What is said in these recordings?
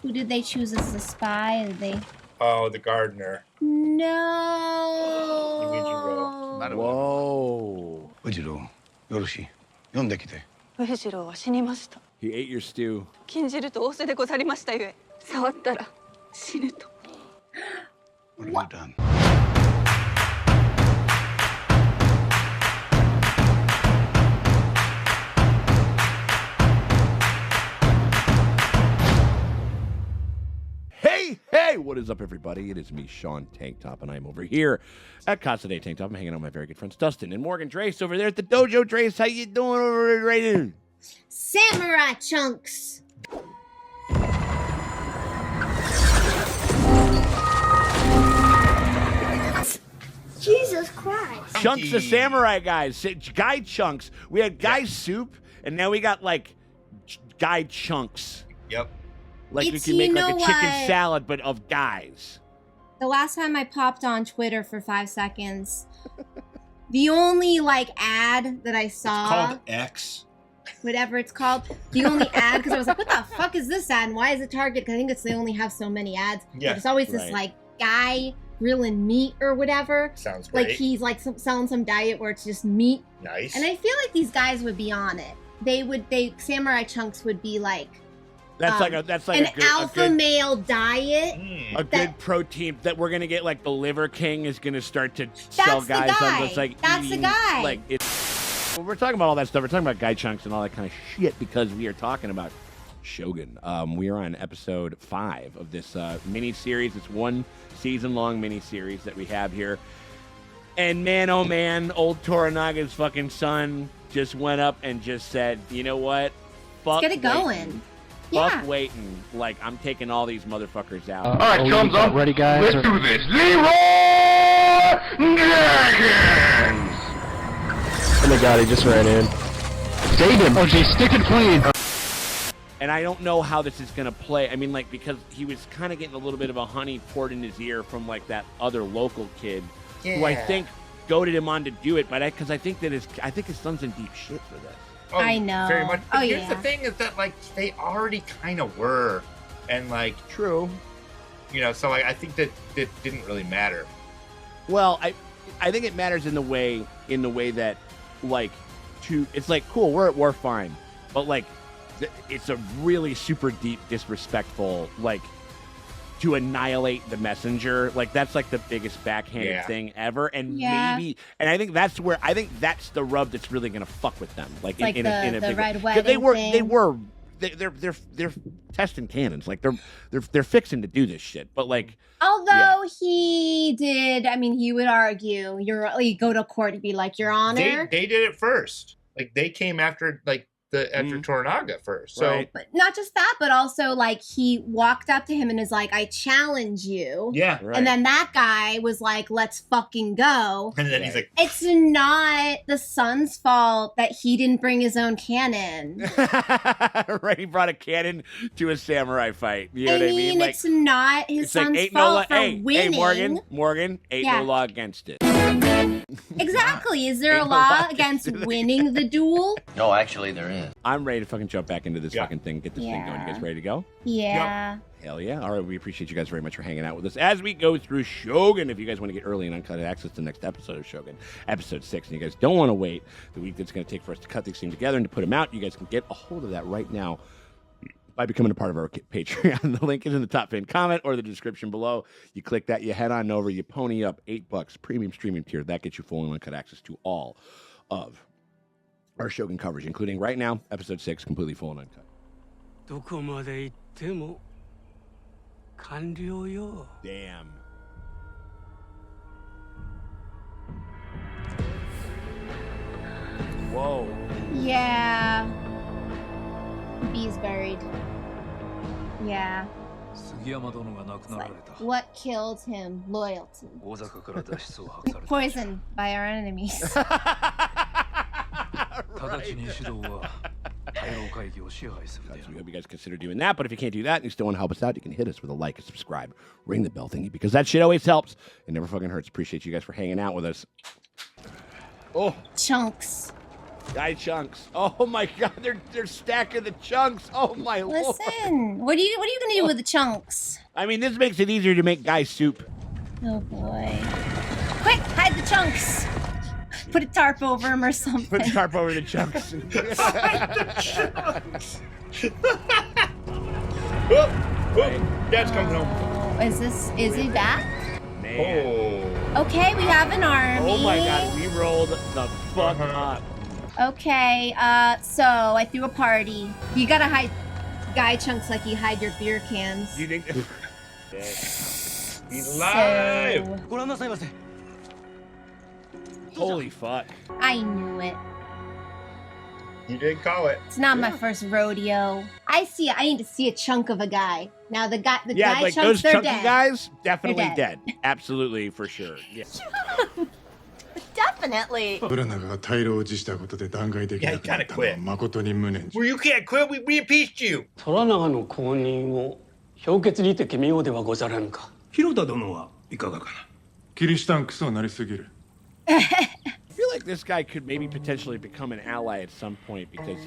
Who did they choose as the spy? Did they? Oh, the gardener. No. Whoa. Ujiro, Yoroshi, yondekite. Ujiro は死にました。 He ate your stew. 禁じると仰せでござりましたゆえ、触ったら死ぬと。Well done. Hey, what is up, everybody? It is me, Sean TankTop, and I'm over here at Casa de TankTop. I'm hanging out with my very good friends Dustin and Morgan Drace over there at the dojo. Drace, how you doing over there, right? Samurai chunks. Jesus Christ. Chunks of samurai guys. Guy chunks. We had guy soup, and now we got, like, guy chunks. Yep. Like we can make like a chicken salad, but of guys. The last time I popped on Twitter for 5 seconds, the only like ad that I saw, it's called X, whatever it's called, the only ad, because I was like, what the fuck is this ad and why is it Target? Because I think they only have so many ads. Yeah, but it's always this like guy grilling meat or whatever. Sounds great. Like he's like selling some diet where it's just meat. Nice. And I feel like these guys would be on it. Samurai chunks would be like. That's like an alpha male diet. A good protein that we're gonna get, like the Liver King is gonna start to sell guys on this, like that's eating, the guy. Like it's. Well, we're talking about all that stuff. We're talking about guy chunks and all that kind of shit because we are talking about Shogun. We are on episode 5 of this mini series. It's 1 season-long mini series that we have here. And man, oh man, old Toranaga's fucking son just went up and just said, "You know what? Fuck, let's get it going." Fuck waiting. Like, I'm taking all these motherfuckers out. All right, thumbs up. Ready, guys? Let's do this. Leroy Dragons! Oh my god, he just ran in. Save him. Oh, geez, stick and clean. And I don't know how this is going to play. I mean, like, because he was kind of getting a little bit of a honey poured in his ear from, like, that other local kid who I think goaded him on to do it. But because I think his son's in deep shit for this. Oh, I know. Very much. But here's the yeah. thing is that, like, they already kind of were. And, like... True. You know, so, like, I think that it didn't really matter. Well, I think it matters in the way that, like, it's like, cool, we're fine. But, like, it's a really super deep disrespectful, like, to annihilate the messenger. Like, that's like the biggest backhanded thing ever. And maybe, and I think that's the rub that's really gonna fuck with them. Like, it's in like a the big red way. wedding They're testing cannons. Like they're fixing to do this shit. But like, although he did, I mean, he would argue, you go to court and be like, Your Honor. They did it first. Like, they came after, like, after Toranaga first. So, but not just that, but also like he walked up to him and is like, I challenge you. Yeah. Right. And then that guy was like, let's fucking go. And then he's like, it's not the son's fault that he didn't bring his own cannon. Right, he brought a cannon to a samurai fight. You know what I mean? Like, it's not his son's fault for winning. Hey, Morgan, ain't no law against it. Exactly. Is there a law against winning the duel? No, actually there is. I'm ready to fucking jump back into this fucking thing, get this thing going. You guys ready to go? Yeah. Hell yeah. All right, we appreciate you guys very much for hanging out with us as we go through Shogun. If you guys want to get early and uncut access to the next episode of Shogun, episode 6, and you guys don't want to wait the week that's going to take for us to cut these things together and to put them out, you guys can get a hold of that right now by becoming a part of our Patreon. The link is in the top pinned comment or the description below. You click that, you head on over, you pony up $8, premium streaming tier. That gets you full and uncut access to all of our Shogun coverage, including right now, episode 6, completely full and uncut. Damn. Whoa. Yeah. Be's buried. Yeah. What killed him? Loyalty. Poisoned by our enemies. So we hope you guys consider doing that. But if you can't do that and you still want to help us out, you can hit us with a like, a subscribe, ring the bell thingy, because that shit always helps. It never fucking hurts. Appreciate you guys for hanging out with us. Oh. Chunks. Guy chunks. Oh my god, they're stacking the chunks. Oh my lord. Listen, what are you gonna do with the chunks? I mean, this makes it easier to make guy soup. Oh boy. Quick, hide the chunks. Put a tarp over him or something. Put the tarp over the chunks. Dad's coming home. Oh, is he back? Man. Okay, we have an army. Oh my god, we rolled the fuck up. Okay, so I threw a party. You gotta hide guy chunks like you hide your beer cans. Do you think? He's alive. So, Holy fuck. I knew it. You did call it. It's not my first rodeo. I need to see a chunk of a guy. Now the guy Like chunks, those they're chunky dead. guys, definitely They're dead. Absolutely, for sure. Yeah. Definitely. トラナガが退路を辞したことで弾劾できなくなったのは誠に無念。 Well, you can't quit. We impeached you. 虎長の後任を評決にて決めようではござらぬか。広田殿はいかがかな。キリシタンクソになりすぎる。 I feel like this guy could maybe potentially become an ally at some point because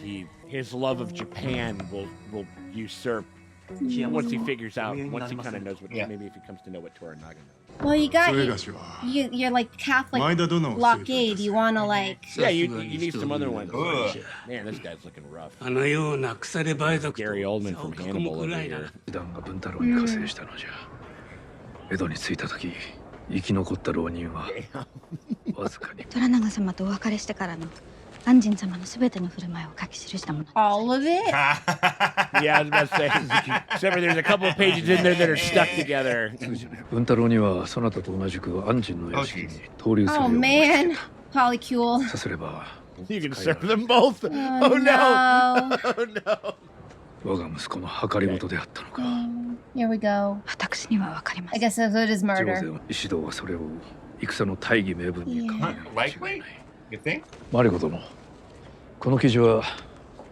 his love of Japan will usurp once he figures out, once he kind of knows what, maybe if he comes to know what Toranaga knows. Well, you got それがしは you're like Catholic 前田殿を blockade. You wanna like Yeah, you need some other ones. Ugh. Man, this guy's looking rough. あのような腐れ梅族 Gary Oldman from と Hannibal も over 暗いな here. 団が文太郎に加勢したのじゃ。江戸に着いた時、生き残った浪人はわずかに。虎長様とお別れしてからの安仁様のすべての振る舞いを書き記したもの。 all of it. Yeah, I was about to say. Except for there's a couple of pages in there that are stuck together. 文太郎にはそなたと同じく安仁の屋敷に投留するよ Oh うに man, polycule. させれば You can serve them both. Oh, Oh no! no. Oh no! 我が息子の計り事であったのか。 Here we go. 私にはわかりま I せん。 guess it is 上 murder. 善石堂はそれを戦の大義名分に考えるかもしれない。 You think? マリコ殿、この記事は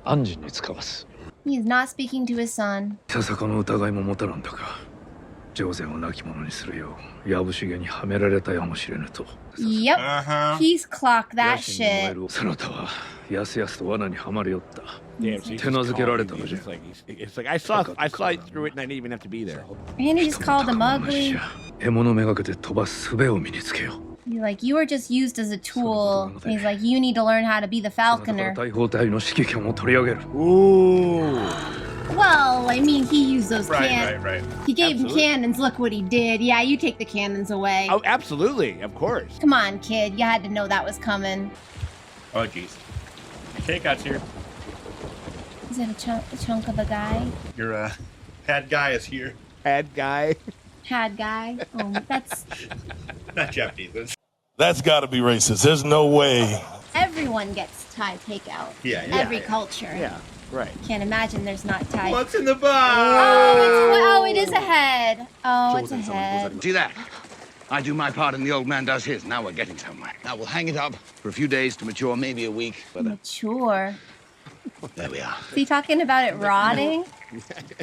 安仁に使わす。 He is not speaking to his son. いささかの疑いも持たなんだが、上善を亡き者にするようやぶしげにはめられたやもしれぬと。 Yep, Uh-huh. he's clocked that 野心に燃え shit. るそなたはやすやすと罠にはまりよった。 Damn, so he's just 手なずけられ calling た me. のじゃ。 It's like I saw it through it and I didn't even have to be there. And he just called him 人の高まなし ugly. じゃ。獲物めがけて飛ばす術を身につけよう。 He's like, you were just used as a tool. And he's like, you need to learn how to be the そなたから falconer. 大砲隊の指揮権を取り上げる。 Ooh. Well, I mean, he used those Right, cannons. right. He gave Absolutely. him cannons. Look what he did. Yeah, you take the cannons away. Oh, absolutely, of course. Come on, kid. You had to know that was coming. Oh, jeez. Takeout's here. Is it a chunk of a guy? Your head guy is here. Bad guy. Had guy? Oh, that's... Not Japanese. That's got to be racist. There's no way. Everyone gets Thai takeout. Yeah, yeah. Every culture. Yeah, right. Can't imagine there's not Thai. What's in the box? Oh, it is a head. Oh, it's a head. See that? I do my part and the old man does his. Now we're getting somewhere. Now we'll hang it up for a few days to mature, maybe a week. But Mature. there we are. Is he talking about it rotting?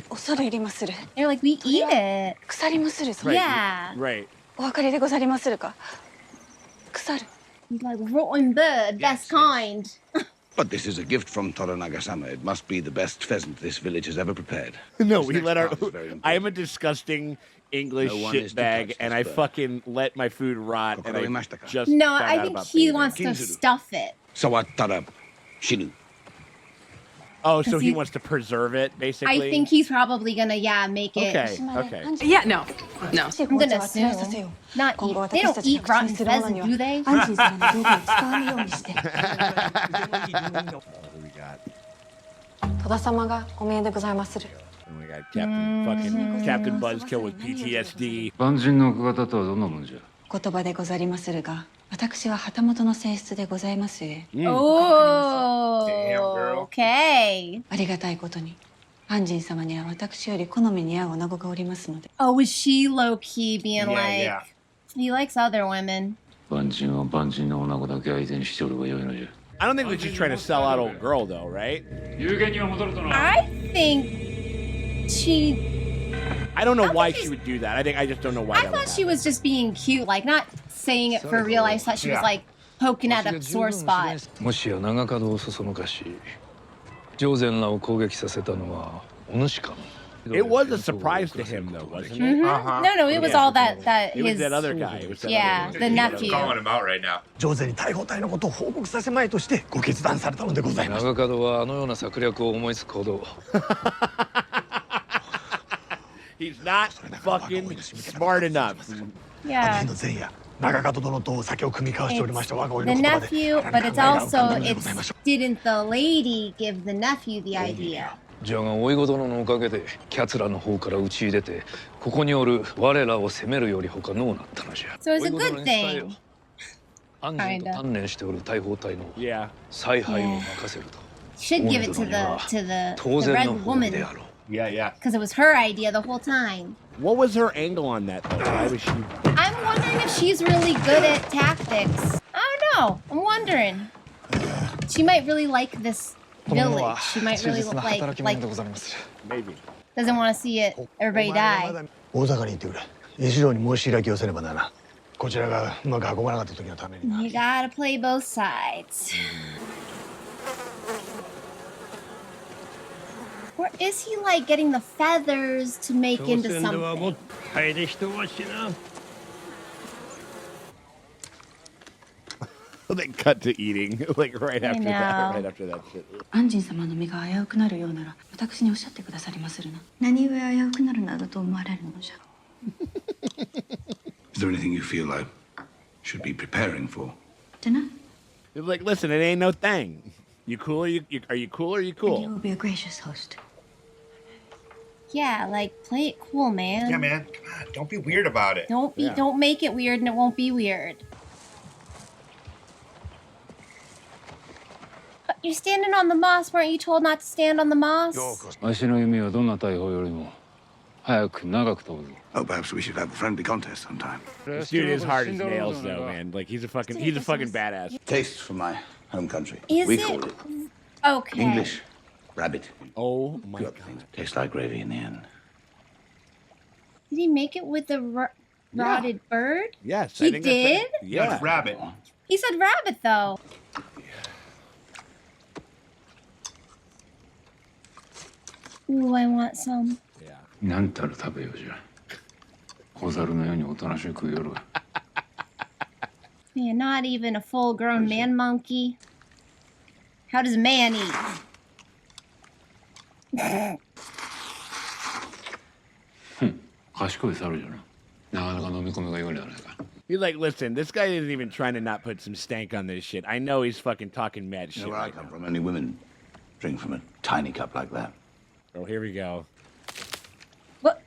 恐れ入りまする。 They're like, we eat it. 腐りまする。 Right. Yeah. Right. お分かりでござりまするか。腐る。 He's like, rotten bird, best kind. But this is a gift from Toranaga-sama. It must be the best pheasant this village has ever prepared. No, This we next let our. part is very important. I am a disgusting English No one is to shitbag, touch and this I bird. fucking let my food rot, and I Kokoroimashita ka? just No, found I out think about he bathing. wants to Kinzuru. stuff it. Sawatara shinu. Oh, so 'Cause he he- wants to preserve it, basically. I think he's probably gonna, make it. Okay. Okay. Yeah, no. No. I'm gonna assume. Not eat. They don't eat rotten pheasant, do they? 安心様の道具を使わぬようにして。 What do we got? 戸田様がお見えでございまする。 Oh my god, Captain Buzzkill with PTSD. 万人の奥方とはどんなもんじゃ。言葉でござりまするが、私は旗本の性質でございますゆえ。 Oh, Damn, girl. okay. ありがたいことに、安仁様には私より好みに合う女子がおりますので。 Oh, is she low key being Yeah, like, yeah. he likes other women? 万人は万人の女子だけ相手にしておればよいのじゃ。 I don't think that she's trying to sell out old girl, though, right?有限には戻るとな。 I think she. I don't know why she would do that. I just don't know why. I that would thought she was just being cute, like not saying it for real. I thought she was Yeah. like, poking at a sore spot. もしや長門をそそのかし上善らを攻撃させたのはお主か。 It was a surprise to him, though, wasn't it? No, it was all that It was his that other guy. It was that yeah, other the guy. nephew. Calling him out right now. 上手に逮捕隊のことを報告させまいとしてご決断されたのでございます。長門はあのような策略を思いつくほど He's not fucking smart enough. あの Yeah. 日の前夜、長門殿と酒を組み交わしておりました我が It's 親 the の言葉で nephew, あ but ら it's 考えが浮 also かんだのでございましょ didn't the lady give the nephew the idea? じゃが甥御殿のおかげでキャツラの方から討ち入れてここにおる我らを攻めるより他のうなったのじゃ。 So it's a 甥御 good 殿に伝えよ thing. 安心と鍛錬しておる大砲隊の Yeah. 采配を任せると。 Should give it to the red womanであろう。 Yeah, yeah. because it was her idea the whole time. What was her angle on that, though? Why was she... I'm wondering if she's really good at tactics. I don't know. I'm wondering. She might really like this village. She might really like Maybe. doesn't want to see it everybody お前は die. まだ大坂に行ってくれ。一条に申し開きをせねばならな。こちらがうまく運ばなかった時のためにな。 You gotta play both sides. Or is he like getting the feathers to make into 朝鮮ではも something? ったいで人はしな。 They cut to eating, like right after that. know. Right after that shit. 安心様の身が危うくなるようなら私におっしゃってくださりまするな。何故危うくなるなどと思われるのじゃ。 Is there anything you feel I should be preparing for? でな。 They're like, listen, it ain't no thing. You cool or are you cool or you You cool? will be a gracious host. Yeah, like play it cool, man. Yeah, man. Come on, don't be weird about it. Don't make it weird and it won't be weird. But you're standing on the moss. Weren't you told not to stand on the moss? わしの弓はどんな大砲よりも早く長く飛ぶぞ。 Oh, perhaps we should have a friendly contest sometime. This dude is hard as nails, though, man. Like he's a fucking badass. Taste from my home country. Is we it? call it Okay. English rabbit. Oh my Good god. things taste like gravy in the end. Did he make it with the rotted bird? Yes, He I think that's did? it. Yeah. Rabbit. He said rabbit, though. Ooh, I want some. Yeah. なんたる食べようじゃ。小猿のようにおとなしく食いよる。 Man, not even a full-grown man monkey. How does a man eat? 賢い猿じゃな。なかなか飲み込みがよいじゃないか。 He's like, listen, this guy isn't even trying to not put some stank on this shit. I know he's fucking talking mad You shit. know where I Right come now. from, only women drink from a tiny cup like that. Oh, here we go. What?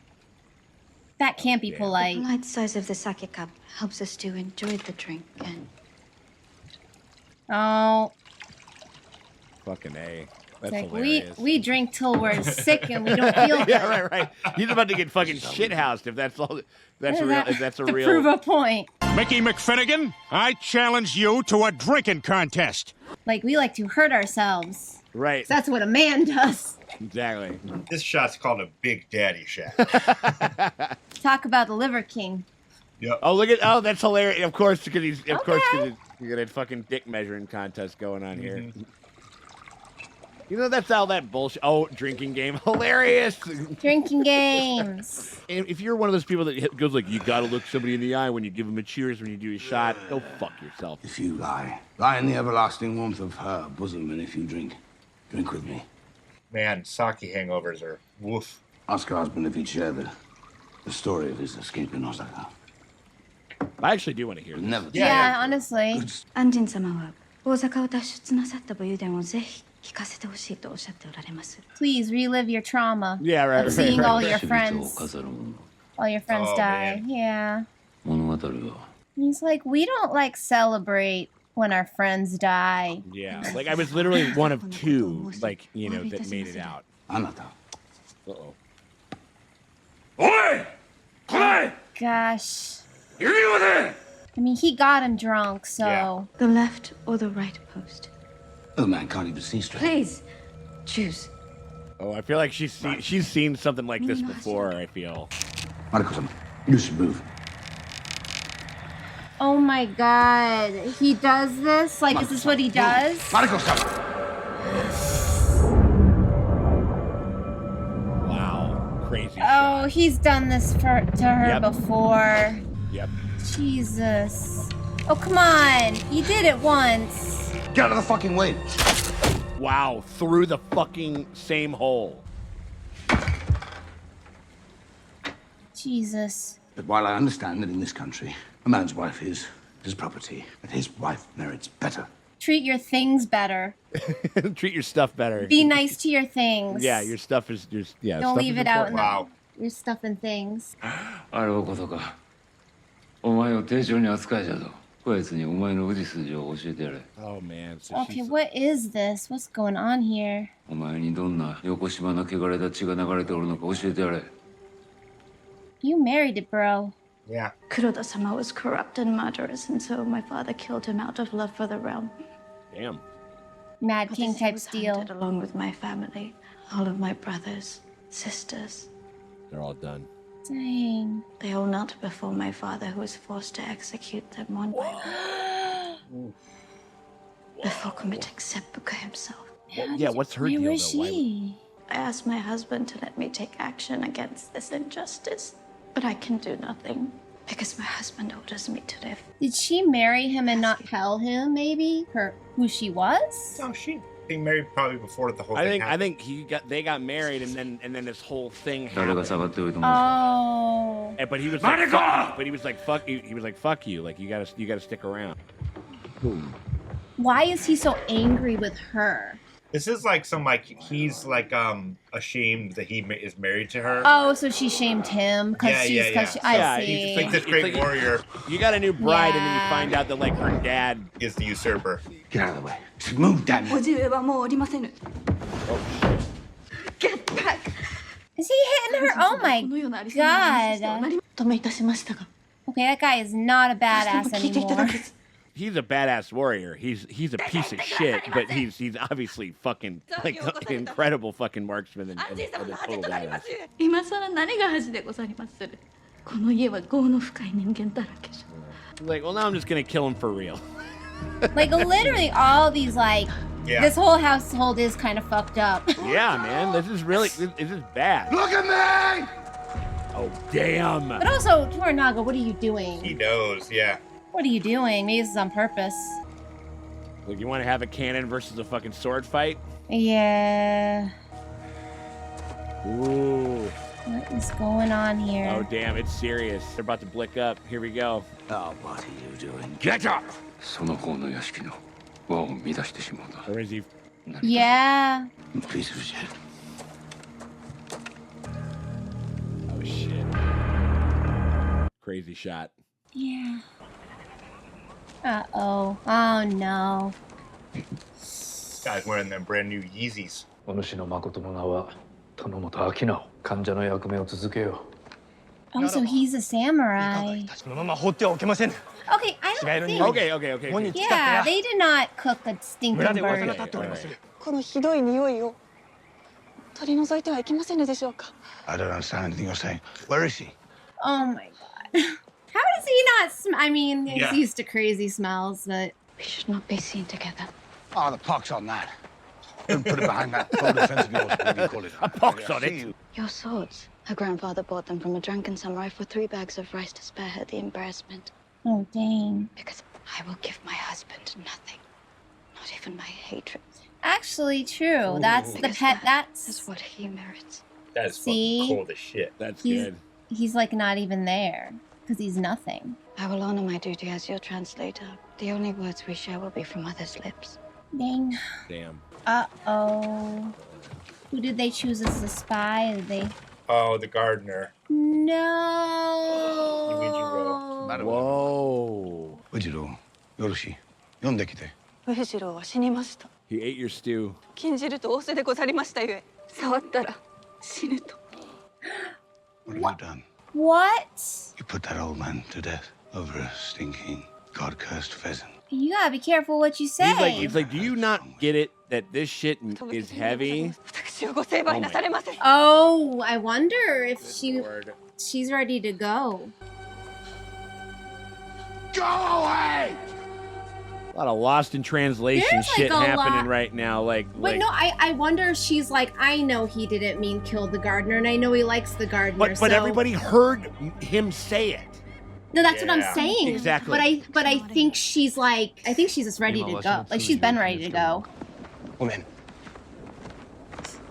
That can't be The polite. polite size of the sake cup helps us to enjoy the drink and Oh, Fucking A. That's it's like hilarious. we drink till we're sick and we don't feel good. Yeah, right. He's about to get fucking shithoused if that's all. That's real. If that's a to real. prove a point. Mickey McFinnigan, I challenge you to a drinking contest. Like we like to hurt ourselves. Right. That's what a man does. Exactly. This shot's called a Big Daddy shot. Talk about the Liver King. Yep. Oh, look at. Oh, that's hilarious. Of course, because he's. Of course, Okay. because you got a fucking dick measuring contest going on here. You know, that's all that bullshit. Oh, drinking game. Hilarious. Drinking games. If you're one of those people that goes like, you gotta look somebody in the eye when you give them a cheers when you do a shot, go fuck yourself. If you lie in the everlasting warmth of her bosom, and if you drink with me. Man, sake hangovers are woof. Ask her husband if he'd share the story of his escape in Osaka. I actually do want to hear this. Never. Yeah, honestly. 安仁様は大阪を脱出なさった武勇伝をぜひ聞かせてほしいとおっしゃっておられます。 Please relive your trauma. Yeah, right, Of seeing right, all right. your 死人を friends. 飾る者 All your friends Oh, die. man. Yeah. 物語は He's like, we don't like celebrate when our friends die. Yeah, like I was literally one of two, like, you know, that made it out. Anata. Uh-oh. Gosh. I mean, he got him drunk, so. Yeah. The left or the right post? Oh man, can't even see straight. Please, choose. Oh, I feel like she's seen something like this before, I feel. Mariko-san, you should move. Oh my god. He does this? Like, is this what he does? Wow. Crazy Oh, shot. he's done this to her before. Yep. Jesus. Oh, come on. You did it once. Get out of the fucking way. Wow. Through the fucking same hole. Jesus. But while I understand that in this country, a man's wife is his property, and his wife merits better. Treat your things better. Treat your stuff better. Be nice to your things. Yeah, your stuff is just, yeah. Don't stuff leave is it out in important. your stuff and things. あれおことか。お前を丁重に扱いじゃぞ。こやつにお前の氏筋を教えてやれ。 Oh man. So Okay, what is this? What's going on here? お前にどんな横島な汚れた血が流れておるのか教えてやれ。You married it, bro. Yeah. Kuroda-sama was corrupt and murderous, and so my father killed him out of love for the realm. Damn. Mad King Odyssey type was deal. hunted along with my family, all of my brothers, sisters. They're all done. Dang. They all knelt before my father, who was forced to execute them one by one. Before committing seppuku himself. Yeah, what's her deal, Where though? is she? I asked my husband to let me take action against this injustice, but I can do nothing because my husband orders me to live. Did she marry him and not tell him, maybe? Who she was? No, she being married probably before the whole thing I happened. think they got married and then this whole thing 誰が happened. 下がっておいたもんか。 Oh. But he was like, fuck, but he was like, fuck you. He was like, fuck you. Like you gotta stick around. Why is he so angry with her? This is like he's like ashamed that he is married to her. Oh, so she shamed him because Yeah, she's. yeah, yeah. She, I see. He's like this great warrior You got a new bride and then you Yeah. find out that like her dad is the usurper. Get out of the way. Just move, damn it. 叔父上はもうおりませぬ。 Get back! Is he hitting her? Oh my このようなありさまにしては god. 何もお止めいたしましたが、 Okay, that guy is not a どう badass しても聞いていただ anymore. けず。 he's a badass warrior. He's a piece of shit, but he's obviously fucking like an incredible fucking marksman and a total badass. 今さら何が恥でござりまする。この家は業の深い人間だらけじゃ。 Like, well, now I'm just gonna kill him for real. Like literally all these like Yeah. this whole household is kind of fucked up. Yeah, man, this is bad. Look at me! Oh, damn. But also, Toranaga, what are you doing? He knows, yeah. What are you doing? Maybe this is on purpose. Like, you want to have a cannon versus a fucking sword fight? Yeah. Ooh. What is going on here? Oh, damn, it's serious. They're about to blick up. Here we go. Oh, what are you doing? Get up! その方の屋敷の輪を乱してしまうだ。 Or is he? Yeah. Piece of shit. Oh, shit. Crazy shot. Yeah. Uh-oh. Oh, no. This guy's wearing them brand new Yeezys. お主の誠の名は殿本明直。患者の役目を続けよ Oh, so he's a samurai. そのまま放ってはおけません。 Okay, I don't think... Okay. 門に誓って Yeah, they did not cook a stinking 村で噂が bird. 立っておりまする。このひどい匂いを取り除いてはいけませんでしょうか。 I don't understand anything you're saying. Where is she? Oh my god. How does he not I mean, he's Yeah. used to crazy smells, but... We should not be seen together. Oh, the pox on that. Don't put it behind that pole defense of yours. What do you call it? A pox on I it. see you. Your swords. Her grandfather bought them from a drunken samurai for 3 bags of rice to spare her the embarrassment. Oh, dang. Because I will give my husband nothing. Not even my hatred. Actually, true. That's the Because pet. that That's... is what he merits. That is See? fucking cold as shit. That's He's, good. he's like not even there. Because he's nothing. I will honor my duty as your translator. The only words we share will be from others' lips. Dang. Damn. Uh-oh. Who did they choose as the spy? Did they... Oh, the gardener. No. Whoa. Ujiro, Yoroshi, 読んできて。上次郎は死にました。 He ate your stew. 禁じると仰せでござりましたゆえ、触ったら死ぬと。 What have you done? What? You put that old man to death over a stinking, god-cursed pheasant. You gotta be careful what you say. He's like, do you not get it that this shit is heavy? 私をご成敗なされませ。 Oh, I wonder if Lord. she's ready to go. Go away! A lot of lost in translation There's, shit like, a happening lot- right now. Like, Wait, no, I wonder if she's like, I know he didn't mean kill the gardener, and I know he likes the gardener. but so... everybody heard him say it. No, that's what I'm Yeah. saying. Exactly. But I think she's like, I think she's just ready to go. Like she's been ready to go. Woman.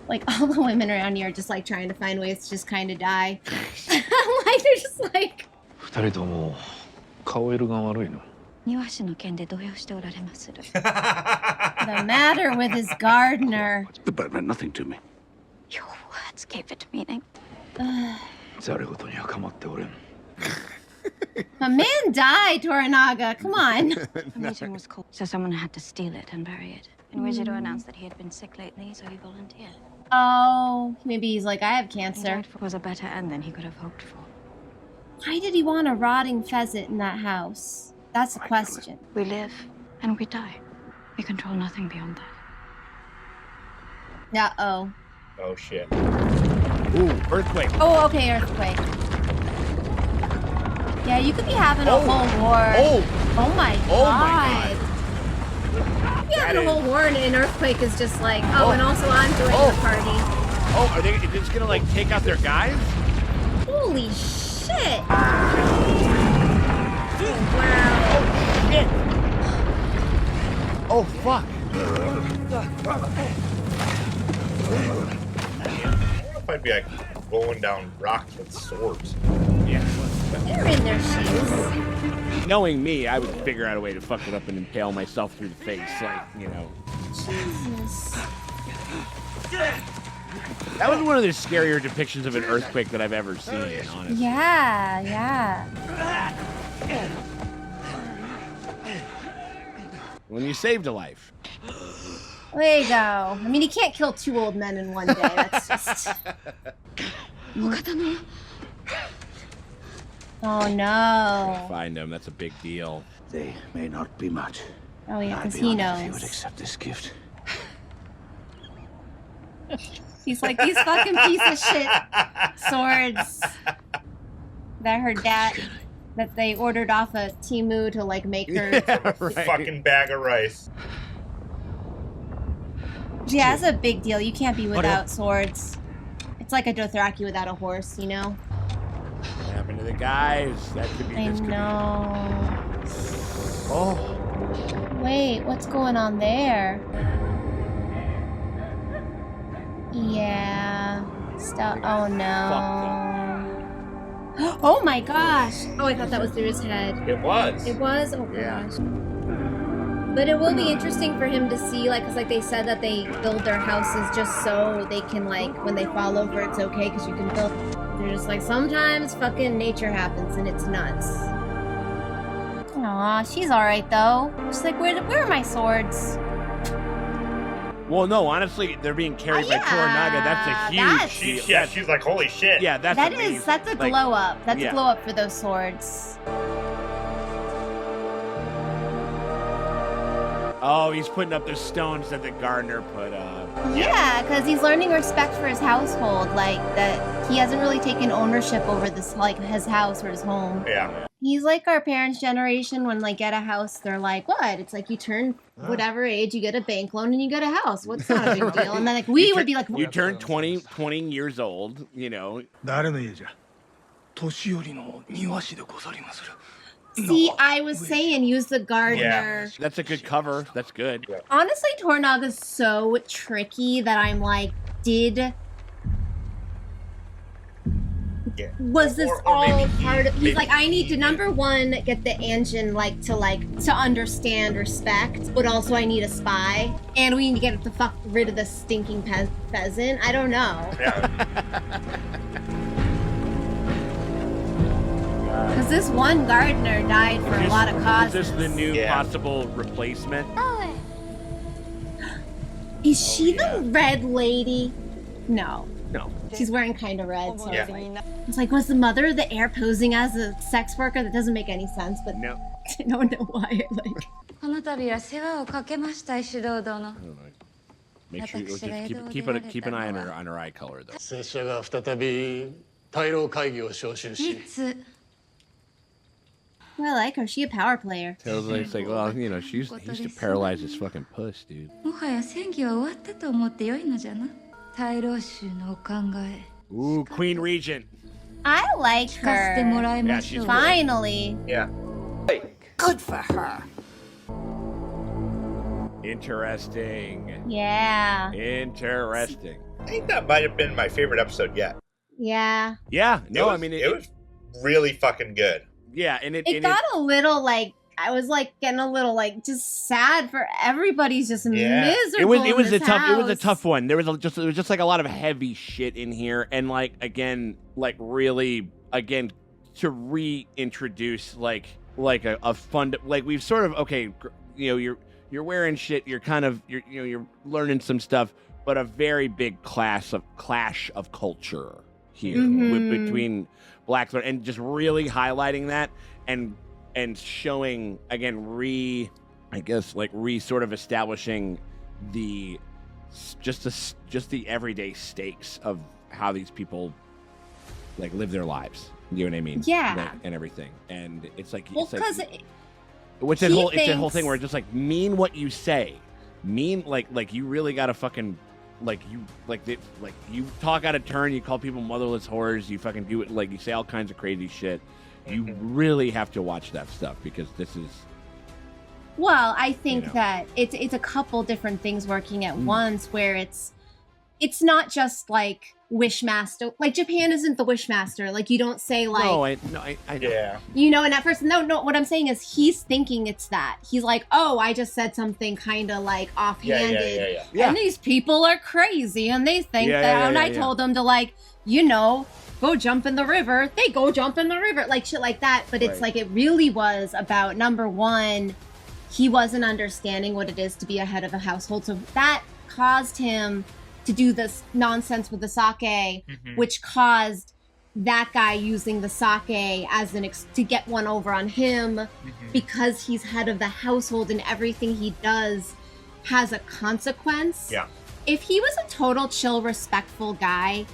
Like all the women around here are just like trying to find ways to just kind of die. Like they're just like. 二人とも顔色が悪いの。庭師の件で動揺しておられまする。 The matter with his gardener. But meant nothing to me. Your words gave it meaning. ざれ事には構っておれん。 A man died, Toranaga. Come on. The meeting was called, so someone had to steal it and bury it. And Wejiro announced that he had been sick lately, so he volunteered. Oh, maybe he's like, I have He cancer. died was a better end than he could have hoped for. Why did he want a rotting pheasant in that house? That's the question. We live and we die. We control nothing beyond that. Uh-oh. Oh shit. Ooh, earthquake. Oh, okay, earthquake. Yeah, you could be having a whole war. Oh my god. You having a whole war and an earthquake is just like, and also I'm joining the party. Oh, are they just gonna like take out their guys? Holy shit. Wow. Oh fuck. I'd be like going down rocks with swords. Yeah. They're in their shoes. Knowing me, I would figure out a way to fuck it up and impale myself through the face, like, you know. Jesus. That was one of the scarier depictions of an earthquake that I've ever seen, honestly. Yeah, yeah. When you saved a life. There you go. I mean, he can't kill 2 old men in one day. That's just... Oh, no. Find him. That's a big deal. They may not be much. Oh, yeah, because I'd he be honored if you would knows. accept this gift. He's like, these fucking piece of shit swords that her dad... That they ordered off of Temu to, like, make her... Yeah, right. Fucking bag of rice. Yeah, it's a big deal. You can't be without swords. It's like a Dothraki without a horse, you know? What happened to the guys? That could be. I This could know. be. Oh. Wait, what's going on there? Yeah. Stop. Oh no. Oh my gosh. Oh, I thought that was through his head. It was. It was? Oh Yeah. gosh. But it will be interesting for him to see, like, because like they said that they build their houses just so they can, like, when they fall over, it's okay because you can build. They're just like, sometimes fucking nature happens and it's nuts. Aw, she's alright though. She's like, where are my swords? Well, no, honestly, they're being carried by Toranaga. That's a huge deal. She's like, holy shit. Yeah, that's amazing. That's a Like, glow up. That's yeah. a glow up for those swords. Oh, he's putting up the stones that the gardener put up. Yeah, because he's learning respect for his household. Like, that he hasn't really taken ownership over this, like, his house or his home. Yeah. He's like our parents' generation when, like, get a house, they're like, what? It's like you turn whatever age, you get a bank loan and you get a house. What's not a big deal? And then, like, we would be like, You turn 20 years old, you know. 誰の家じゃ。年寄りの庭師でござりまする。 see, I was saying use the gardener. That's a good cover. That's good. Honestly, Toranaga's so tricky that I'm like, was this all part of... He's like, I need to, number one, get the engine, to understand respect, but also I need a spy, and we need to get the fuck rid of the stinking pheasant. I don't know. Because this one gardener died for a lot of causes. Is this the new possible replacement? Is she the red lady? No. No. She's wearing kind of red. So Yeah. it's like, was the mother of the heir posing as a sex worker? That doesn't make any sense, but no. I don't know why. Like, この度は世話をかけました石堂殿。 Make sure you keep an eye on her eye color, though. 拙者が再び大老会議を招集し、いつ Well, I like her. She a power player. It's like, well, you know, she used to paralyze his fucking puss, dude. もはや戦議は終わったと思ってよいのじゃな。大老衆のお考え。 Ooh, Queen Regent. I like 聞かせてもらい her. ましょう。 Finally. Yeah. Good for her. Interesting. Yeah. Interesting. I think that might have been my favorite episode yet. Yeah. Yeah. No, I mean it was really fucking good. Yeah, and It got a little like I was like getting a little like just sad for everybody's just miserable. It was in a this tough house. one. There was just like a lot of heavy shit in here, and like again, like really again to reintroduce like a fun, like we've sort of you know, you're wearing shit, you're kind of you're learning some stuff, but a very big clash of culture here between Black and just really highlighting that and showing again sort of establishing the everyday stakes of how these people like live their lives. You know what I mean? Yeah. Like, and everything. And it's like because it's that whole thing where it's just like mean what you say. Mean like you really gotta fucking you talk out of turn, you call people motherless whores, you fucking do it, like you say all kinds of crazy shit. You really have to watch that stuff because this is. Well, I think that it's a couple different things working at once where it's not just like Wishmaster. Like Japan isn't the Wishmaster. Like you don't say like. I know. Yeah. You know, and at first, no. What I'm saying is he's thinking it's that. He's like, oh, I just said something kind of like offhanded. Yeah. And these people are crazy and they think that. And I told them to like, go jump in the river. They go jump in the river. Like shit like that. But it's like it really was about number one, he wasn't understanding what it is to be a head of a household. So that caused him to do this nonsense with the sake, which caused that guy using the sake as to get one over on him because he's head of the household and everything he does has a consequence. Yeah. If he was a total chill, respectful guy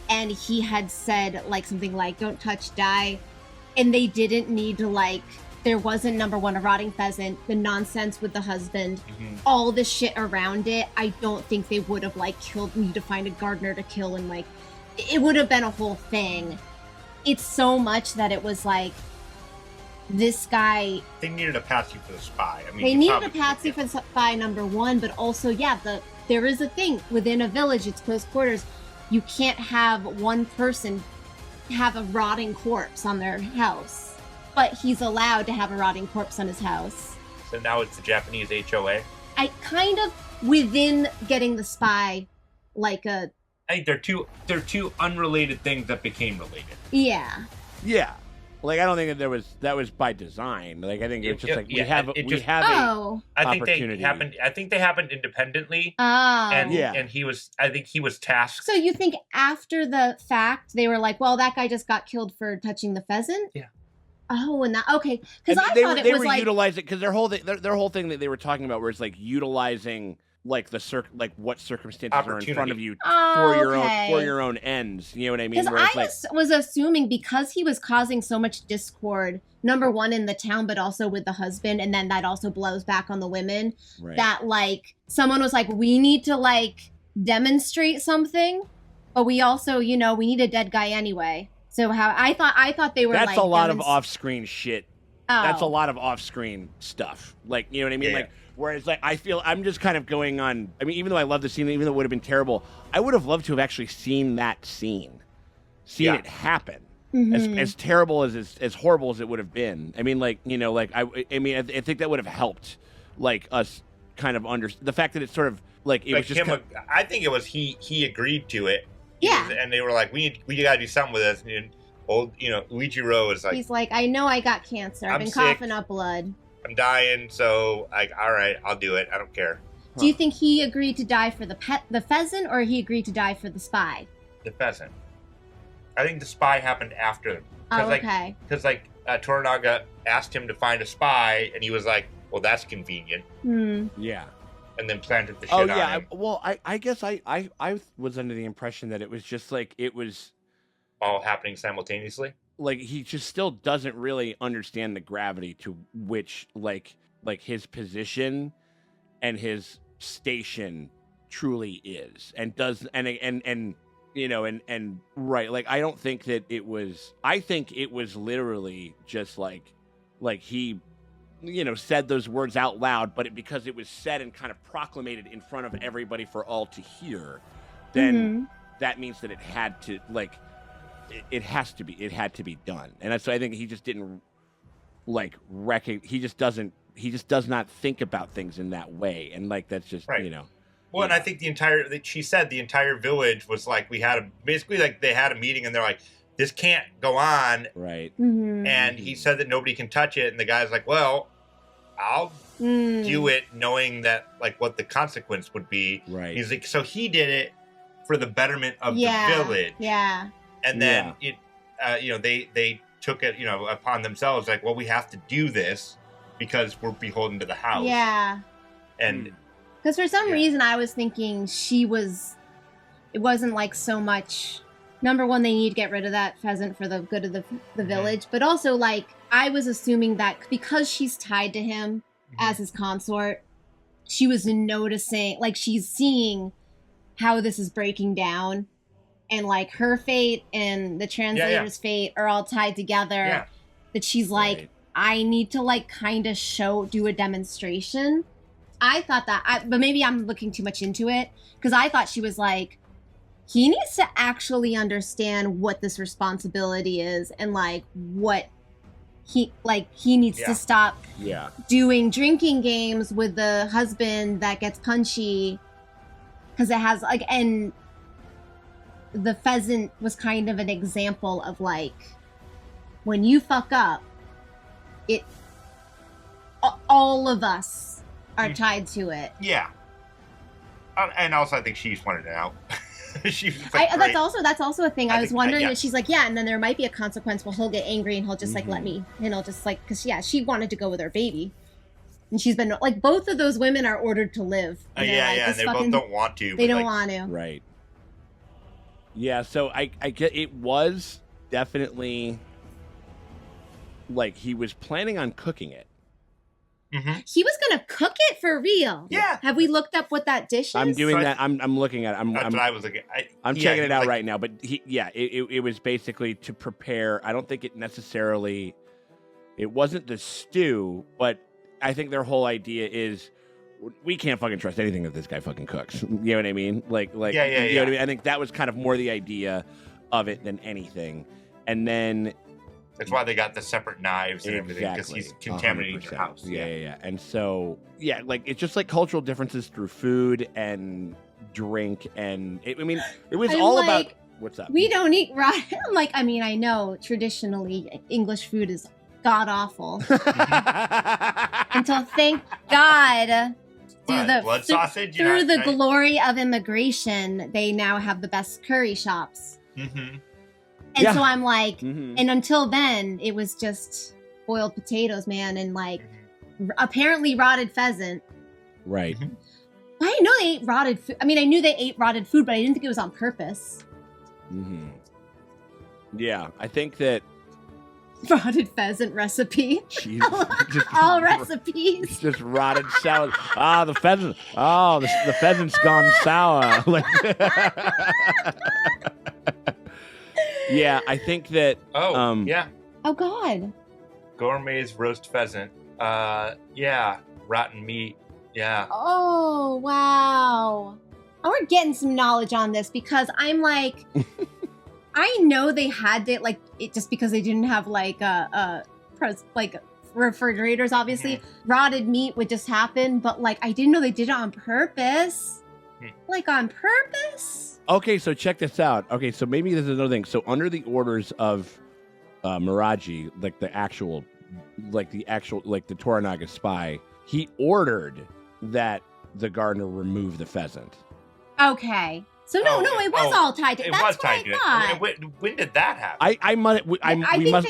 and he had said like something like, don't touch, die, and they didn't need to like, there wasn't number one, a rotting pheasant, the nonsense with the husband, all the shit around it, I don't think they would have like killed me to find a gardener to kill and like, it would have been a whole thing. It's so much that it was like, this guy... They needed a patsy for the spy. I mean, they needed a patsy for the spy, number one, but also, there is a thing within a village, it's close quarters, you can't have one person have a rotting corpse on their house. But he's allowed to have a rotting corpse on his house. So now it's the Japanese HOA? I kind of, within getting the spy, like a... I think they're two unrelated things that became related. Yeah. Yeah. Like, I don't think that was by design. Like, I think it's just like, we have opportunity. I think they happened independently. Oh. And I think he was tasked. So you think after the fact, they were like, well, that guy just got killed for touching the pheasant? Yeah. Oh, and that, okay. Because I thought they was were like... utilizing, because their whole thing that they were talking about was like utilizing like what circumstances are in front of you for your own ends. You know what I mean? Because I was assuming because he was causing so much discord, number one in the town, but also with the husband, and then that also blows back on the women. Right. That like someone was like, we need to like demonstrate something, but we also, we need a dead guy anyway. So how I thought they were that's like... a lot of off-screen shit. Oh. That's a lot of off-screen stuff. Like, you know what I mean? Yeah. Like, whereas, like, I feel I'm just kind of going on... I mean, even though I love the scene, even though it would have been terrible, I would have loved to have actually seen that scene. Seen it happen. As terrible as horrible as it would have been. I mean, like, I think that would have helped, like, us kind of understand... The fact that it's sort of, like, it was just... I think it was he agreed to it. Yeah. And they were like, we gotta do something with this. And old, Uichiro is like... He's like, I know I got cancer. I've been coughing up blood. I'm dying, so, like, all right, I'll do it. I don't care. Do you think he agreed to die for the pheasant, or he agreed to die for the spy? The pheasant. I think the spy happened after. Oh, okay. Because, Toranaga asked him to find a spy, and he was like, well, that's convenient. Yeah. And then planted the shit on him. Well, I guess I was under the impression that it was just like, it was... all happening simultaneously? he just still doesn't really understand the gravity to which like his position and his station truly is, and does and you know, and right, like I don't think that it was. I think it was literally just like he, you know, said those words out loud, but because it was said and kind of proclamated in front of everybody for all to hear, then that means that it had to it had to be done. And so I think he just didn't he just does not think about things in that way, and like that's just you know. Well, and I think she said the entire village was like, they had a meeting and they're like, this can't go on. Right. And he said that nobody can touch it. And the guy's like, well, I'll do it knowing that like what the consequence would be. Right. He's like, so he did it for the betterment of the village. Yeah. And then, you know, they took it, you know, upon themselves like, well, we have to do this because we're beholden to the house. Yeah. And because for some reason I was thinking it wasn't like so much, number one, they need to get rid of that pheasant for the good of the village, but also like I was assuming that because she's tied to him as his consort, she was noticing, like she's seeing how this is breaking down, and like her fate and the translator's fate are all tied together, that she's like, I need to like kind of do a demonstration. I thought that, but maybe I'm looking too much into it, because I thought she was like, he needs to actually understand what this responsibility is, and like what he needs to stop doing drinking games with the husband that gets punchy, because it has like, and the pheasant was kind of an example of like, when you fuck up, all of us are tied to it. Yeah. And also I think she just wanted it out. She was like, that's also a thing. I was wondering that she's like, and then there might be a consequence. Well, he'll get angry and he'll just like let me, and he'll just like, because she wanted to go with her baby, and she's been like, both of those women are ordered to live. And and they both don't want to. They don't want to. Right. Yeah. So I get it was definitely like he was planning on cooking it. He was gonna cook it for real. Yeah. Have we looked up what that dish is? I'm doing that. I'm looking at it. That's what I was looking at. I'm checking it out right now. But it was basically to prepare. I don't think it wasn't the stew, but I think their whole idea is we can't fucking trust anything that this guy fucking cooks. You know what I mean? Like you know what I mean? I think that was kind of more the idea of it than anything. And then that's why they got the separate knives and everything, because he's contaminating your house. Yeah. And so, like it's just like cultural differences through food and drink, and it was all about what's up. We don't eat raw. Like, I mean, I know traditionally English food is god awful until thank God. Blood sausage? Through the glory of immigration, they now have the best curry shops. And so I'm like, and until then, it was just boiled potatoes, man, and like apparently rotted pheasant. Right. I didn't know they ate rotted food. I mean, I knew they ate rotted food, but I didn't think it was on purpose. Yeah, I think that rotted pheasant recipe. All recipes. Just rotted salad. The pheasant. The pheasant's gone sour. Like. Yeah, I think that. Oh God. Gourmet's roast pheasant. Rotten meat. Yeah. Oh wow. We're getting some knowledge on this, because I'm like, I know they had it like it just because they didn't have like refrigerators. Obviously, rotted meat would just happen, but like I didn't know they did it on purpose. Like on purpose. Okay, so check this out. Okay, so maybe this is another thing. So under the orders of Miraji, like the Toranaga spy, he ordered that the gardener remove the pheasant. Okay. So no, it was all tied to it. That's what I thought. When did that happen?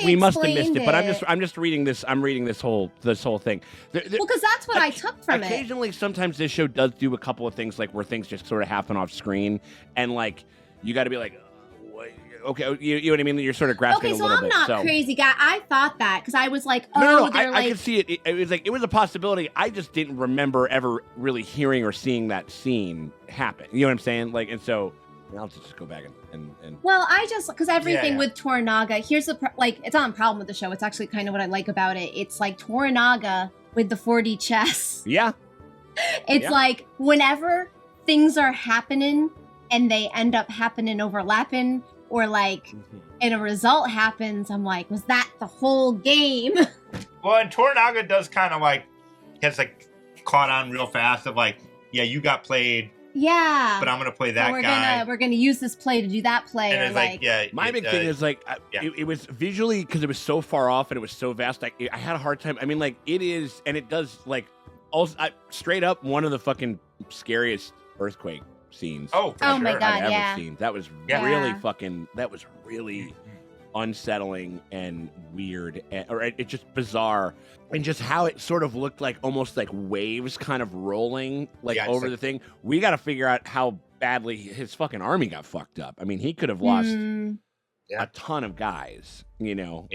We must have missed it. But I'm just reading this. I'm reading this whole thing. Well, because that's what I took from it. Occasionally, sometimes this show does do a couple of things like where things just sort of happen off screen, and like you got to be like, okay, you know what I mean? You're sort of grasping Okay, a so little I'm bit. not crazy guy. I thought that because I was like, oh, No, they're I could see it. It was like it was a possibility. I just didn't remember ever really hearing or seeing that scene happen. You know what I'm saying? Like, and so I'll just go back and Well, I just because everything with Toranaga. Here's the it's not a problem with the show. It's actually kind of what I like about it. It's like Toranaga with the 4D chess. Yeah. It's like whenever things are happening and they end up happening overlapping, or like and a result happens, I'm like, was that the whole game? Well, and Toranaga does kind of like has like caught on real fast of like, yeah, you got played. Yeah, but I'm gonna play that we're guy. We're gonna use this play to do that play. And or it's like, yeah. My big thing is like, it was visually because it was so far off and it was so vast. I had a hard time. I mean, like it is, and it does like also straight up one of the fucking scariest earthquake scenes. Oh, oh my god, I've ever yeah. seen. That was really fucking. That was really unsettling and weird, or it's just bizarre, and just how it sort of looked like almost like waves kind of rolling like over the thing. We got to figure out how badly his fucking army got fucked up. I mean, he could have lost a ton of guys, you know.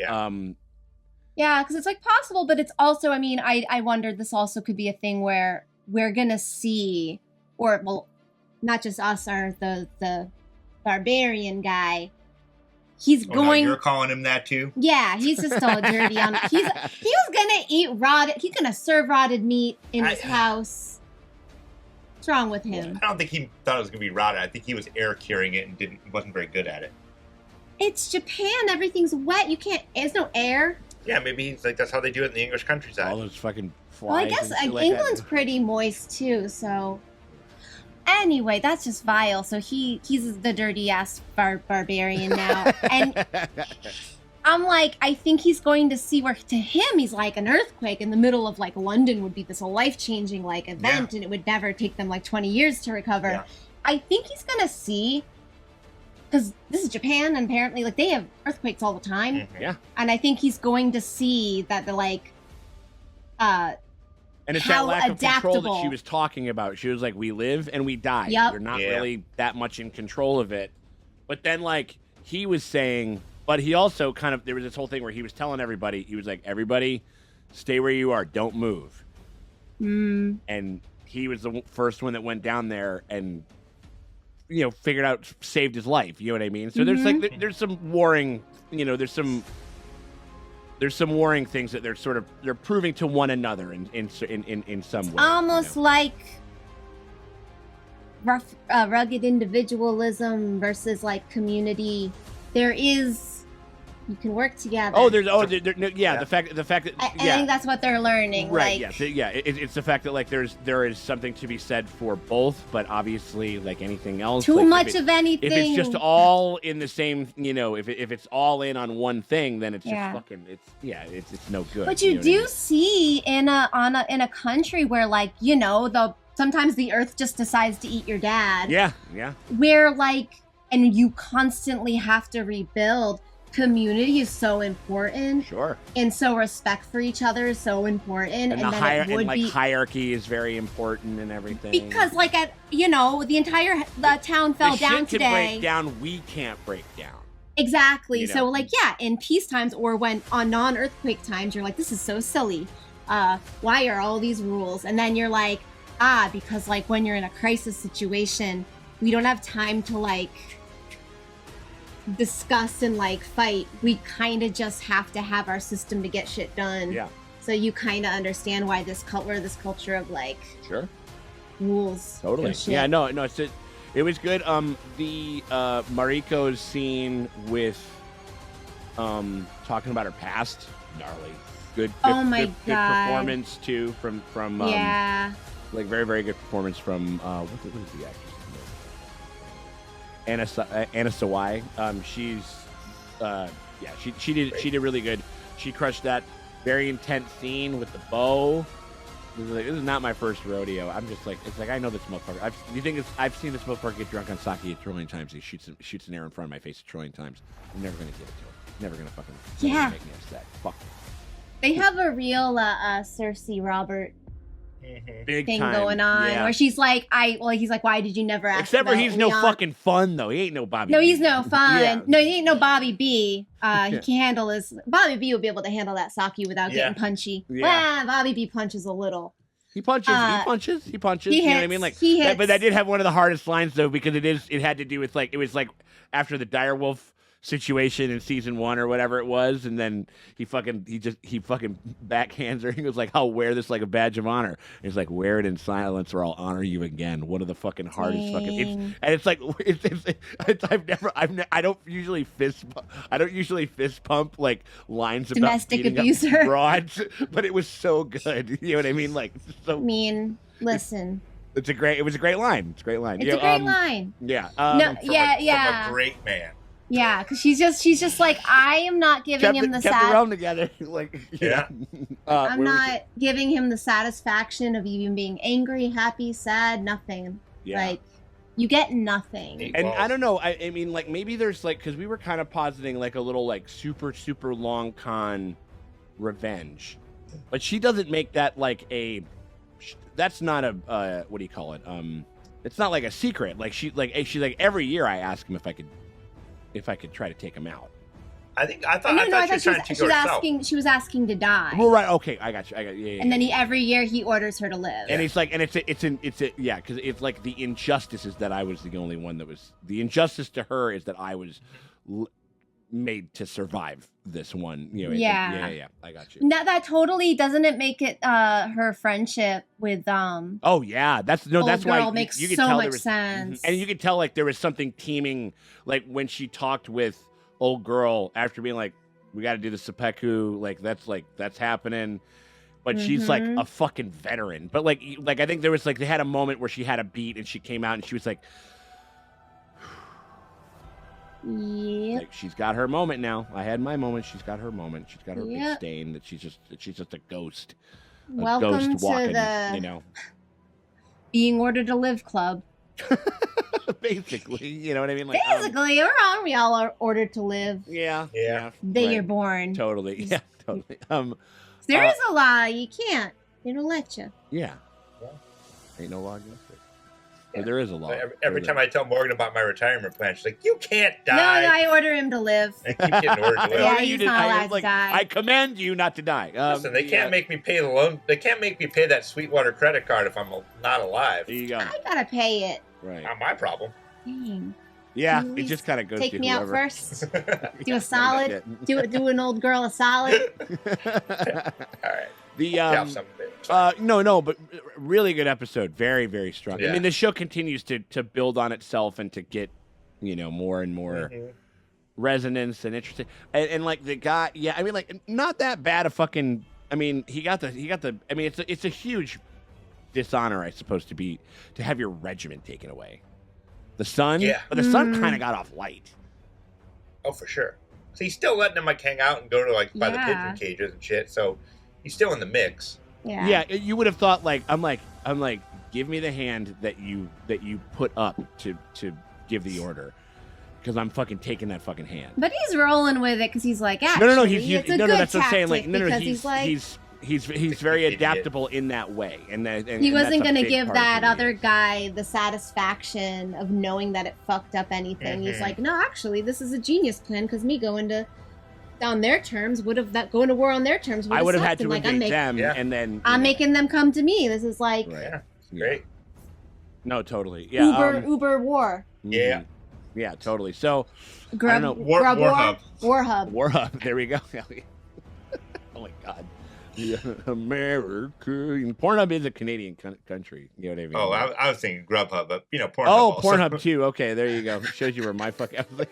Yeah, because it's like possible, but it's also, I mean, I wondered this also could be a thing where we're gonna see, or well, not just us, or the barbarian guy. He's going. No, you're calling him that too? Yeah, he's just all dirty on. He was gonna eat rotted. He's gonna serve rotted meat in his house. What's wrong with him? I don't think he thought it was gonna be rotted. I think he was air curing it and wasn't very good at it. It's Japan. Everything's wet. You can't. There's no air. Yeah, maybe he's like that's how they do it in the English countryside. All those fucking flies. Well, I guess England's pretty moist too. So anyway, that's just vile. So he's the dirty ass barbarian now, and I'm like, I think he's going to see where to him he's like an earthquake in the middle of like London would be this life changing like event, and it would never take them like 20 years to recover. Yeah. I think he's gonna see. Because this is Japan, and apparently, like, they have earthquakes all the time. Yeah. And I think he's going to see that the, like, and it's how that lack adaptable. of control that she was talking about. She was like, we live and we die. Yep. We're not really that much in control of it. But then, like, he was saying, but he also kind of, there was this whole thing where he was telling everybody, he was like, everybody, stay where you are. Don't move. And he was the first one that went down there and, you know, figured out, saved his life. You know what I mean? So there's like, there's some warring, you know, there's some warring things that they're proving to one another in some way. Almost like rugged individualism versus like community. There is, you can work together. The fact that I think that's what they're learning. Right. Like, It's the fact that like there is something to be said for both, but obviously like anything else, too like, much of anything. If it's just all in the same, you know, if it's all in on one thing, then it's just fucking it's no good. But you do see in a country where like, you know, sometimes the earth just decides to eat your dad. Yeah. Where like, and you constantly have to rebuild. Community is so important. Sure. And so respect for each other is so important. And hierarchy is very important and everything. Because like the entire town fell down today. Can break down, we can't break down. Exactly. You know? So like, yeah, in peace times or when on non-earthquake times, you're like, this is so silly. Why are all these rules? And then you're like, because like when you're in a crisis situation, we don't have time to like discuss and like fight. We kind of just have to have our system to get shit done. Yeah. So you kind of understand why this culture of like rules. Totally. Yeah. No. It was good. The Mariko's scene with talking about her past, gnarly. Good. Good performance too from like very, very good performance from what is the actress? Anna Sawai. She did really good. She crushed that very intense scene with the bow. This is not my first rodeo. I'm just like, it's like I know this motherfucker. I've seen this motherfucker get drunk on sake a trillion times. He shoots an arrow in front of my face a trillion times. I'm never gonna give it to him. Never gonna fucking make me upset. Fuck. They have a real Cersei Robert big thing time. going on, Yeah. where she's like, he's like, why did you never ask? Except for about he's no Leon? fucking fun though. He ain't no Bobby. No, B. he's no fun. Yeah. No, he ain't no Bobby B. He can handle his. Bobby B will be able to handle that Saki without getting punchy. Yeah. Well, Bobby B punches a little. He punches. He punches. He you know what I hits, mean? Like, he hits. but that did have one of the hardest lines though, because it had to do with it was like after the direwolf situation in season 1 or whatever it was, and then he fucking backhands her. He was like, "I'll wear this like a badge of honor." And he's like, "Wear it in silence, or I'll honor you again." One of the fucking hardest fucking. It's like I don't usually fist pump like lines Domestic about beating abuser up broads, but it was so good. You know what I mean? Like, so. Listen. It was a great line. It's a great line. It's a great line. Yeah. No, From a great man. Yeah, because she's just like, I am not giving him the kept the realm together. Like, yeah. I'm not giving him the satisfaction of even being angry, happy, sad, nothing. Yeah. Like, you get nothing. And I don't know. I mean, like, maybe there's like, because we were kind of positing like a little like super long con revenge, but she doesn't make that like a. That's not a what do you call it? It's not like a secret. Like she's like every year I ask him if I could try to take him out. I thought she was asking to die. Well, right. Okay, I got you. Yeah. And then every year he orders her to live. And it's like, and it's yeah, because it's like the injustice is that I was the only one that was the injustice to her is that I was made to survive this one. You know. Yeah. I got you. That totally doesn't it make it her friendship with Oh yeah, that's why makes you could so tell much there was, sense. and you could tell like there was something teeming, like when she talked with old girl after being like, we got to do the seppuku, that's happening, but she's like a fucking veteran. But like I think there was like they had a moment where she had a beat and she came out and she was like. Yeah. Like she's got her moment now. I had my moment. She's got her moment. She's got her big stain that she's just a ghost. Welcome ghost walking, to the you know. Being ordered to live club. Basically, you know what I mean? Like, basically, we all are ordered to live. Yeah. Day you're born. Totally. Yeah, totally. There is a law. You can't. They don't let you. Yeah. Ain't no law against it. Or there is a law. Every time I tell Morgan about my retirement plan, she's like, "You can't die." No, I order him to live. I keep getting ordered to live. Yeah, he's not allowed to die. I command you not to die. Listen, they can't make me pay the loan. They can't make me pay that Sweetwater credit card if I'm not alive. There you go. I gotta pay it. Right. Not my problem. Dang. Yeah, it just kind of goes. Take to me whoever. out first. Do a solid. do an old girl a solid. All right. No, but really good episode. Very, very strong. Yeah. I mean, the show continues to build on itself and to get, more and more resonance and interesting. And like the guy, yeah, I mean, like not that bad a fucking. I mean, he got the. I mean, it's a huge dishonor, I suppose, to have your regiment taken away. The son, but the son kind of got off light. Oh, for sure. So he's still letting him like hang out and go to like by the pigeon cages and shit. So he's still in the mix. Yeah. Yeah, you would have thought like I'm like give me the hand that you put up to give the order, because I'm fucking taking that fucking hand. But he's rolling with it because he's like, actually, no, it's a good that's what I'm saying. Like, tactic he's very adaptable in that way, and he wasn't going to give that other guy the satisfaction of knowing that it fucked up anything. He's like, no, actually, this is a genius plan because me going to their terms would have going to war on their terms. I would have had to invade them, and then I'm making them come to me. This is like great. No, totally. Yeah. Uber war. Yeah. Yeah, totally. So, War Hub. There we go. Oh my God. Yeah, America. Pornhub is a Canadian country. You know what I mean? Oh, I was thinking Grubhub, but Pornhub. Oh, Pornhub too. Okay, there you go. Shows you where my fuck. I was like,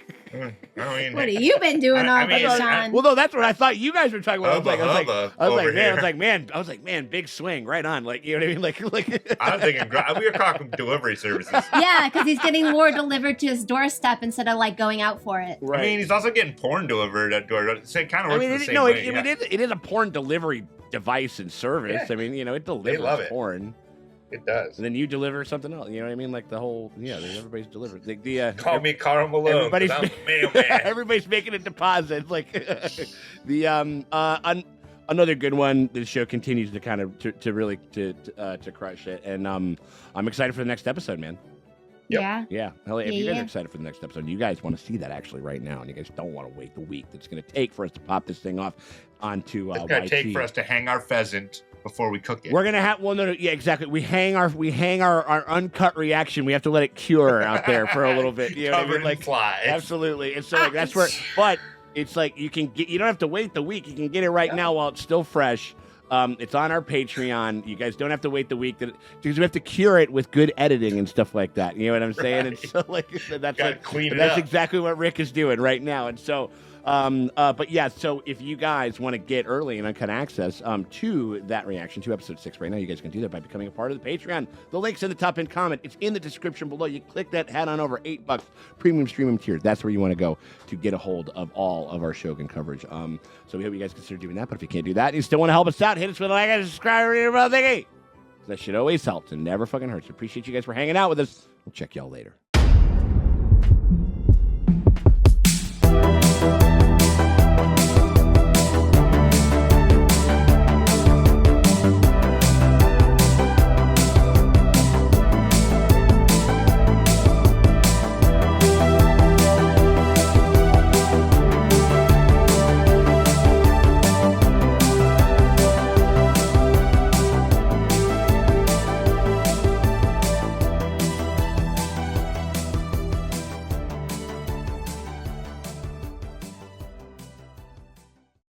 what have you been doing all day, Sean? Well, no, that's what I thought you guys were talking about. I was like, man, big swing, right on. Like, you know what I mean? Like. I was thinking we were talking delivery services. Yeah, because he's getting more delivered to his doorstep instead of like going out for it. Right. I mean, he's also getting porn delivered at door. So it kind of works the same way. It is a porn delivery device and service. Yeah. I mean, it delivers porn. It does. And then you deliver something else. You know what I mean? Like the whole, everybody's delivered. Call me Carl Malone. Everybody's mailman. Everybody's making a deposit. Like the another good one. The show continues to kind of to really to crush it, and I'm excited for the next episode, man. Yeah. Yeah. Hell, if you guys are excited for the next episode, you guys want to see that actually right now, and you guys don't want to wait the week that's going to take for us to pop this thing off onto It's going to take for us to hang our pheasant before we cook it. We're gonna have yeah, exactly. We hang our uncut reaction. We have to let it cure out there for a little bit. You know what I mean? Like flies. Absolutely. And so like that's where, but it's like you don't have to wait the week. You can get it right now while it's still fresh. It's on our Patreon. You guys don't have to wait the week because we have to cure it with good editing and stuff like that. You know what I'm saying? Right. And so like that's exactly what Rick is doing right now. And so but yeah, so if you guys want to get early and uncut access to that reaction to episode 6 right now, you guys can do that by becoming a part of the Patreon. The link's in the top end comment. It's in the description below. You click that, head on over, $8 premium streaming tier. That's where you want to go to get a hold of all of our Shogun coverage. So we hope you guys consider doing that. But if you can't do that and you still want to help us out, hit us with a like and subscribe and thingy. That shit always helps and never fucking hurts. Appreciate you guys for hanging out with us. We'll check y'all later.